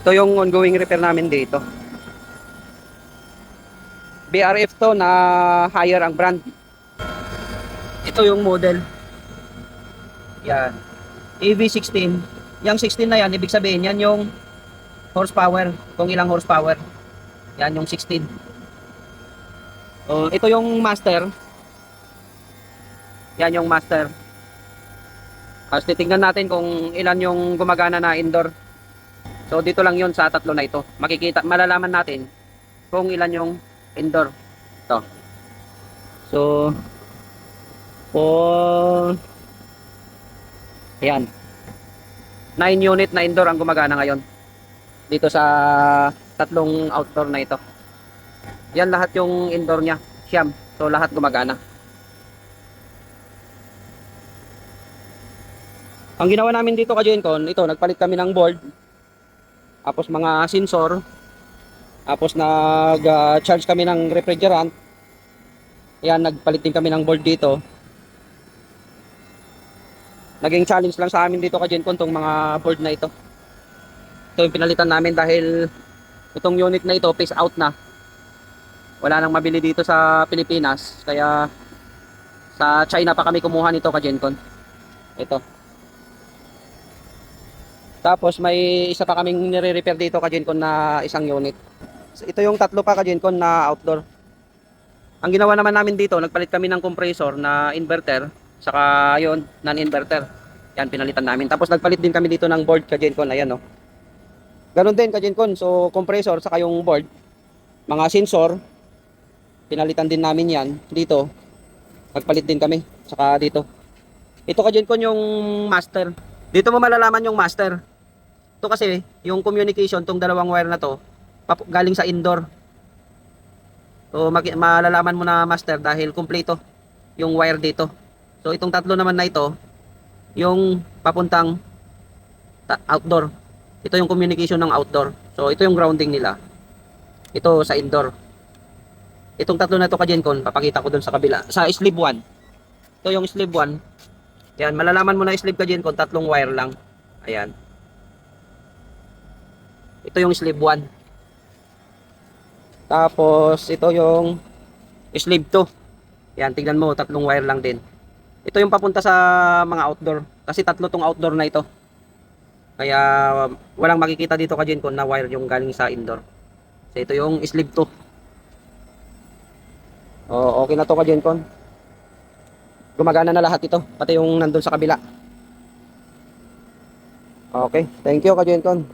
Ito yung ongoing repair namin dito. BRF to na higher ang brand. Ito yung model. Yan. AV16. Yung 16 na yan, ibig sabihin yan yung horsepower. Kung ilang horsepower. Yan yung 16. Ito yung master. Yan yung master. Tapos titignan natin kung ilan yung gumagana na indoor. So dito lang yun sa tatlo na ito. Makikita, malalaman natin kung ilan yung indoor. Ito. So, for ayan. 9 unit na indoor ang gumagana ngayon. Dito sa tatlong outdoor na ito. Yan lahat yung indoor niya. Siyam. So lahat gumagana. Ang ginawa namin dito ka Gencon, ito nagpalit kami ng board. Tapos mga sensor. Tapos nag-charge kami ng refrigerant. Yan, nagpalit din kami ng board dito. Naging challenge lang sa amin dito ka Gencon tong mga board na ito. Ito yung pinalitan namin dahil itong unit na ito phase out na. Wala nang mabili dito sa Pilipinas. Kaya sa China pa kami kumuha nito ka Gencon. Ito. Tapos may isa pa kaming nire-repair dito ka Gencon na isang unit. Ito yung tatlo pa ka Gencon na outdoor. Ang ginawa naman namin dito, nagpalit kami ng compressor na inverter, saka yon non-inverter. Yan pinalitan namin. Tapos nagpalit din kami dito ng board ka Gencon, ayan oh. Ganon din ka Gencon. So compressor saka yung board, mga sensor, pinalitan din namin yan dito. Nagpalit din kami saka dito. Ito ka Gencon yung master. Dito mo malalaman yung master. Ito kasi, yung communication, tong dalawang wire na to, galing sa indoor. So, malalaman mo na master dahil kumpleto yung wire dito. So, itong tatlo naman na ito, yung papuntang outdoor. Ito yung communication ng outdoor. So, ito yung grounding nila. Ito sa indoor. Itong tatlo na ito ka Gencon, papakita ko dun sa kabila. Sa sleeve 1. Ito yung sleeve 1. Yan, malalaman mo na sleeve ka Gencon, tatlong wire lang. Ayan. Ito yung sleeve 1. Tapos ito yung sleeve 2. Yan, tignan mo, tatlong wire lang din. Ito yung papunta sa mga outdoor. Kasi tatlo tong outdoor na ito. Kaya walang makikita dito ka Gencon na wire yung galing sa indoor. So ito yung sleeve 2. Okay na to ka Gencon. Gumagana na lahat ito, pati yung nandun sa kabila. Okay, thank you ka Gencon.